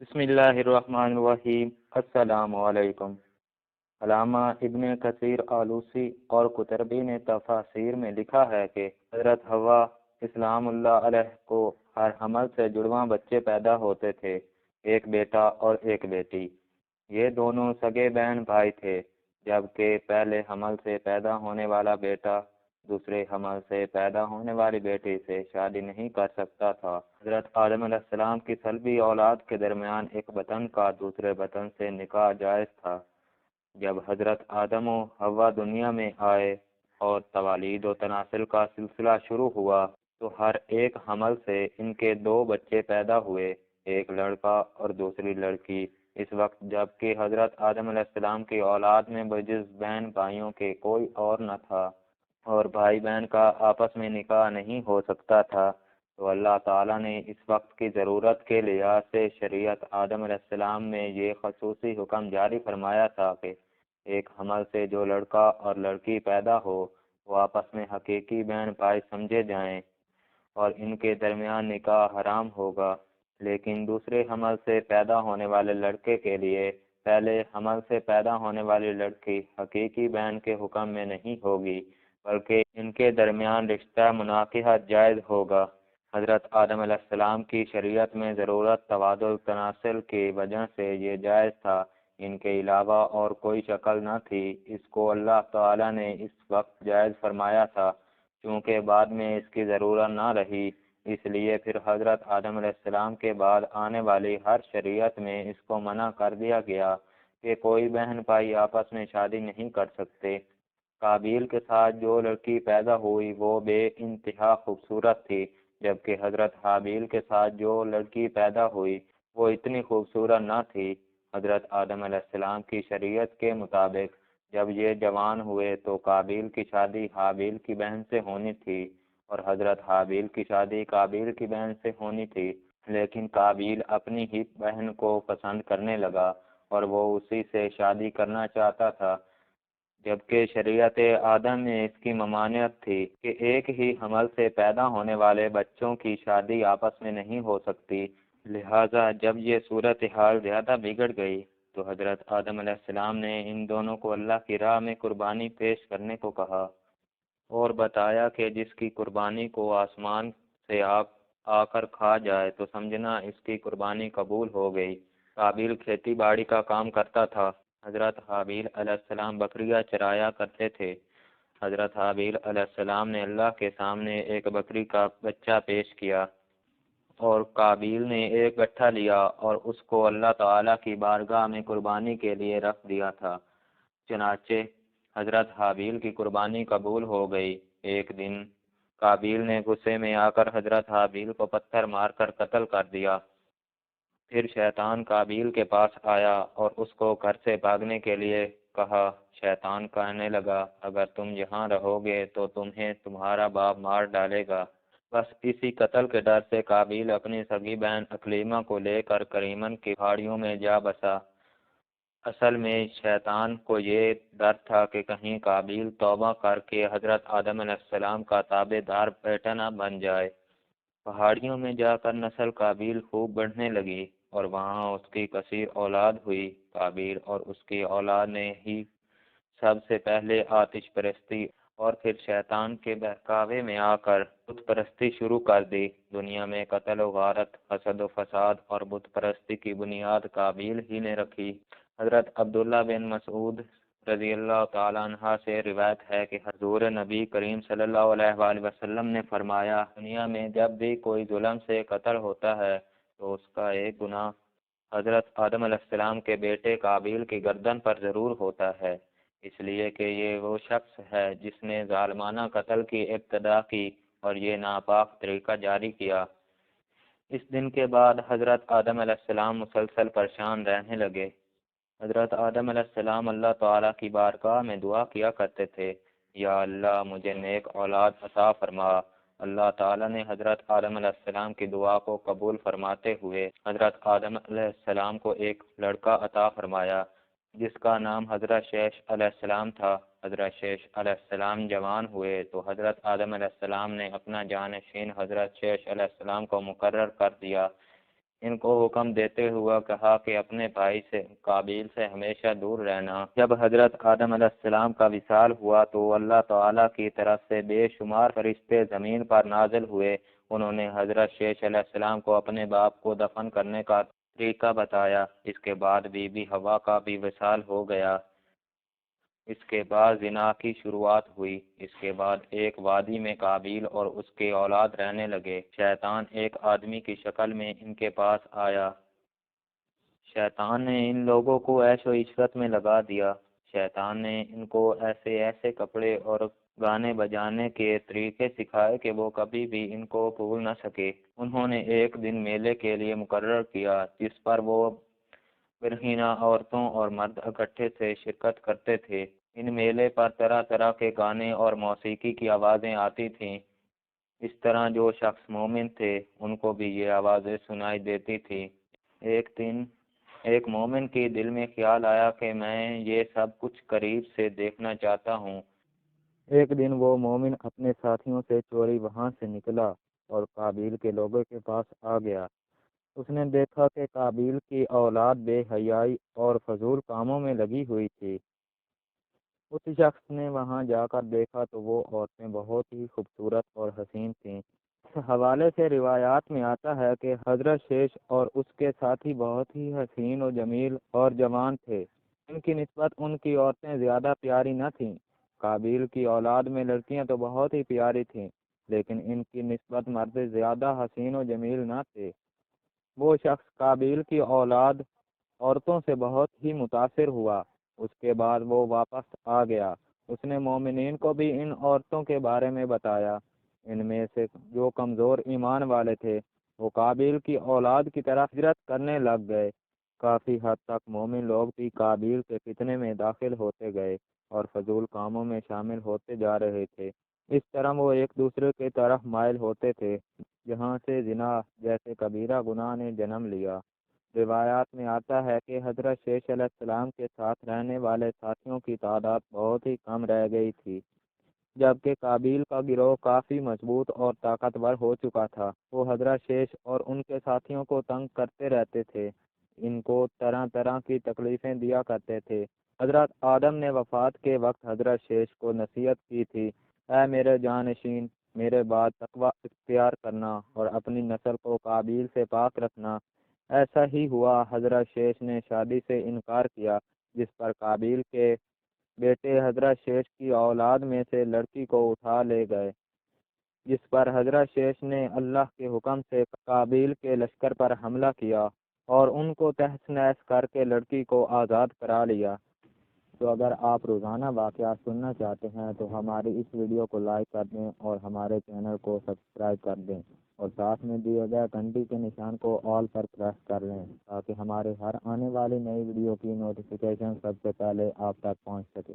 بسم اللہ الرحمن الرحیم۔ السلام علیکم۔ علامہ ابن کثیر آلوسی اور قطربی نے تفاسیر میں لکھا ہے کہ حضرت حوا اسلام اللہ علیہ کو ہر حمل سے جڑواں بچے پیدا ہوتے تھے، ایک بیٹا اور ایک بیٹی۔ یہ دونوں سگے بہن بھائی تھے، جبکہ پہلے حمل سے پیدا ہونے والا بیٹا دوسرے حمل سے پیدا ہونے والی بیٹی سے شادی نہیں کر سکتا تھا۔ حضرت آدم علیہ السلام کی سلبی اولاد کے درمیان ایک بطن کا دوسرے بطن سے نکاح جائز تھا۔ جب حضرت آدم و حوا دنیا میں آئے اور توالید و تناسل کا سلسلہ شروع ہوا تو ہر ایک حمل سے ان کے دو بچے پیدا ہوئے، ایک لڑکا اور دوسری لڑکی۔ اس وقت جب کہ حضرت آدم علیہ السلام کی اولاد میں بجز بہن بھائیوں کے کوئی اور نہ تھا اور بھائی بہن کا آپس میں نکاح نہیں ہو سکتا تھا، تو اللہ تعالیٰ نے اس وقت کی ضرورت کے لحاظ سے شریعت آدم علیہ السلام میں یہ خصوصی حکم جاری فرمایا تھا کہ ایک حمل سے جو لڑکا اور لڑکی پیدا ہو وہ آپس میں حقیقی بہن بھائی سمجھے جائیں اور ان کے درمیان نکاح حرام ہوگا، لیکن دوسرے حمل سے پیدا ہونے والے لڑکے کے لیے پہلے حمل سے پیدا ہونے والی لڑکی حقیقی بہن کے حکم میں نہیں ہوگی، بلکہ ان کے درمیان رشتہ مناکحت جائز ہوگا۔ حضرت آدم علیہ السلام کی شریعت میں ضرورت تبادل تناسل کی وجہ سے یہ جائز تھا، ان کے علاوہ اور کوئی شکل نہ تھی۔ اس کو اللہ تعالیٰ نے اس وقت جائز فرمایا تھا چونکہ بعد میں اس کی ضرورت نہ رہی، اس لیے پھر حضرت آدم علیہ السلام کے بعد آنے والی ہر شریعت میں اس کو منع کر دیا گیا کہ کوئی بہن بھائی آپس میں شادی نہیں کر سکتے۔ قابیل کے ساتھ جو لڑکی پیدا ہوئی وہ بے انتہا خوبصورت تھی، جبکہ حضرت حابیل کے ساتھ جو لڑکی پیدا ہوئی وہ اتنی خوبصورت نہ تھی۔ حضرت آدم علیہ السلام کی شریعت کے مطابق جب یہ جوان ہوئے تو قابیل کی شادی حابیل کی بہن سے ہونی تھی اور حضرت حابیل کی شادی قابیل کی بہن سے ہونی تھی، لیکن قابیل اپنی ہی بہن کو پسند کرنے لگا اور وہ اسی سے شادی کرنا چاہتا تھا، جبکہ شریعت آدم میں اس کی ممانعت تھی کہ ایک ہی حمل سے پیدا ہونے والے بچوں کی شادی آپس میں نہیں ہو سکتی۔ لہٰذا جب یہ صورتحال زیادہ بگڑ گئی تو حضرت آدم علیہ السلام نے ان دونوں کو اللہ کی راہ میں قربانی پیش کرنے کو کہا اور بتایا کہ جس کی قربانی کو آسمان سے آ کر کھا جائے تو سمجھنا اس کی قربانی قبول ہو گئی۔ قابیل کھیتی باڑی کا کام کرتا تھا، حضرت حابیل علیہ السلام بکریاں چرایا کرتے تھے۔ حضرت حابیل علیہ السلام نے اللہ کے سامنے ایک بکری کا بچہ پیش کیا اور قابیل نے ایک گٹھا لیا اور اس کو اللہ تعالیٰ کی بارگاہ میں قربانی کے لیے رکھ دیا تھا۔ چنانچہ حضرت حابیل کی قربانی قبول ہو گئی۔ ایک دن قابیل نے غصے میں آ کر حضرت حابیل کو پتھر مار کر قتل کر دیا۔ پھر شیطان قابیل کے پاس آیا اور اس کو گھر سے بھاگنے کے لیے کہا۔ شیطان کہنے لگا، اگر تم یہاں رہو گے تو تمہیں تمہارا باپ مار ڈالے گا۔ بس اسی قتل کے ڈر سے قابیل اپنی سگی بہن اکلیمہ کو لے کر کریمن کی پہاڑیوں میں جا بسا۔ اصل میں شیطان کو یہ ڈر تھا کہ کہیں قابیل توبہ کر کے حضرت آدم علیہ السلام کا تابع دار بیٹا نہ بن جائے۔ پہاڑیوں میں جا کر نسل قابیل خوب بڑھنے لگی اور وہاں اس کی کثیر اولاد ہوئی۔ قابیل اور اس کی اولاد نے ہی سب سے پہلے آتش پرستی اور پھر شیطان کے بہکاوے میں آ کر بت پرستی شروع کر دی۔ دنیا میں قتل و غارت، حسد و فساد اور بت پرستی کی بنیاد قابیل ہی نے رکھی۔ حضرت عبداللہ بن مسعود رضی اللہ تعالیٰ عنہ سے روایت ہے کہ حضور نبی کریم صلی اللہ علیہ وآلہ وسلم نے فرمایا، دنیا میں جب بھی کوئی ظلم سے قتل ہوتا ہے تو اس کا ایک گناہ حضرت آدم علیہ السلام کے بیٹے قابیل کی گردن پر ضرور ہوتا ہے، اس لیے کہ یہ وہ شخص ہے جس نے ظالمانہ قتل کی ابتدا کی اور یہ ناپاک طریقہ جاری کیا۔ اس دن کے بعد حضرت آدم علیہ السلام مسلسل پریشان رہنے لگے۔ حضرت آدم علیہ السلام اللہ تعالیٰ کی بارگاہ میں دعا کیا کرتے تھے، یا اللہ مجھے نیک اولاد عطا فرما۔ اللہ تعالیٰ نے حضرت آدم علیہ السلام کی دعا کو قبول فرماتے ہوئے حضرت آدم علیہ السلام کو ایک لڑکا عطا فرمایا جس کا نام حضرت شیش علیہ السلام تھا۔ حضرت شیش علیہ السلام جوان ہوئے تو حضرت آدم علیہ السلام نے اپنا جانشین حضرت شیش علیہ السلام کو مقرر کر دیا۔ ان کو حکم دیتے ہوا کہا کہ اپنے بھائی سے قابیل سے ہمیشہ دور رہنا۔ جب حضرت آدم علیہ السلام کا وصال ہوا تو اللہ تعالیٰ کی طرف سے بے شمار فرشتے زمین پر نازل ہوئے۔ انہوں نے حضرت شیش علیہ السلام کو اپنے باپ کو دفن کرنے کا طریقہ بتایا۔ اس کے بعد بی بی حوا کا بھی وصال ہو گیا۔ اس کے بعد زنا کی شروعات ہوئی۔ اس کے بعد ایک وادی میں قابیل اور اس کے اولاد رہنے لگے۔ شیطان ایک آدمی کی شکل میں ان کے پاس آیا۔ شیطان نے ان لوگوں کو عیش و عشرت میں لگا دیا۔ شیطان نے ان کو ایسے ایسے کپڑے اور گانے بجانے کے طریقے سکھائے کہ وہ کبھی بھی ان کو بھول نہ سکے۔ انہوں نے ایک دن میلے کے لیے مقرر کیا جس پر وہ برہنہ عورتوں اور مرد اکٹھے سے شرکت کرتے تھے۔ ان میلے پر طرح طرح کے گانے اور موسیقی کی آوازیں آتی تھیں۔ اس طرح جو شخص مومن تھے ان کو بھی یہ آوازیں سنائی دیتی تھیں۔ ایک دن ایک مومن کے دل میں خیال آیا کہ میں یہ سب کچھ قریب سے دیکھنا چاہتا ہوں۔ ایک دن وہ مومن اپنے ساتھیوں سے چوری وہاں سے نکلا اور قابیل کے لوگوں کے پاس آ گیا۔ اس نے دیکھا کہ قابیل کی اولاد بے حیائی اور فضول کاموں میں لگی ہوئی تھی۔ اس شخص نے وہاں جا کر دیکھا تو وہ عورتیں بہت ہی خوبصورت اور حسین تھیں۔ اس حوالے سے روایات میں آتا ہے کہ حضرت شیش اور اس کے ساتھی بہت ہی حسین و جمیل اور جوان تھے۔ ان کی نسبت ان کی عورتیں زیادہ پیاری نہ تھیں۔ قابیل کی اولاد میں لڑکیاں تو بہت ہی پیاری تھیں لیکن ان کی نسبت مرد زیادہ حسین و جمیل نہ تھے۔ وہ شخص قابیل کی اولاد عورتوں سے بہت ہی متاثر ہوا۔ اس کے بعد وہ واپس آ گیا۔ اس نے مومنین کو بھی ان عورتوں کے بارے میں بتایا۔ ان میں سے جو کمزور ایمان والے تھے وہ قابیل کی اولاد کی طرف ہجرت کرنے لگ گئے۔ کافی حد تک مومن لوگ بھی قابیل کے فتنے میں داخل ہوتے گئے اور فضول کاموں میں شامل ہوتے جا رہے تھے۔ اس طرح وہ ایک دوسرے کی طرف مائل ہوتے تھے جہاں سے زنا جیسے کبیرہ گناہ نے جنم لیا۔ روایات میں آتا ہے کہ حضرت شیش علیہ السلام کے ساتھ رہنے والے ساتھیوں کی تعداد بہت ہی کم رہ گئی تھی، جبکہ قابیل کا گروہ کافی مضبوط اور طاقتور ہو چکا تھا۔ وہ حضرت شیش اور ان کے ساتھیوں کو تنگ کرتے رہتے تھے، ان کو طرح طرح کی تکلیفیں دیا کرتے تھے۔ حضرت آدم نے وفات کے وقت حضرت شیش کو نصیحت کی تھی، اے میرے جانشین، میرے بعد تقوی اختیار کرنا اور اپنی نسل کو قابیل سے پاک رکھنا۔ ایسا ہی ہوا۔ حضرت شیش نے شادی سے انکار کیا جس پر قابیل کے بیٹے حضرت شیش کی اولاد میں سے لڑکی کو اٹھا لے گئے، جس پر حضرت شیش نے اللہ کے حکم سے قابیل کے لشکر پر حملہ کیا اور ان کو تہس نہس کر کے لڑکی کو آزاد کرا لیا۔ تو اگر آپ روزانہ واقعات سننا چاہتے ہیں تو ہماری اس ویڈیو کو لائک کر دیں اور ہمارے چینل کو سبسکرائب کر دیں اور ساتھ میں دیے گئے گھنٹی کے نشان کو آل پر پریس کر لیں تاکہ ہمارے ہر آنے والی نئی ویڈیو کی نوٹیفیکیشن سب سے پہلے آپ تک پہنچ سکے۔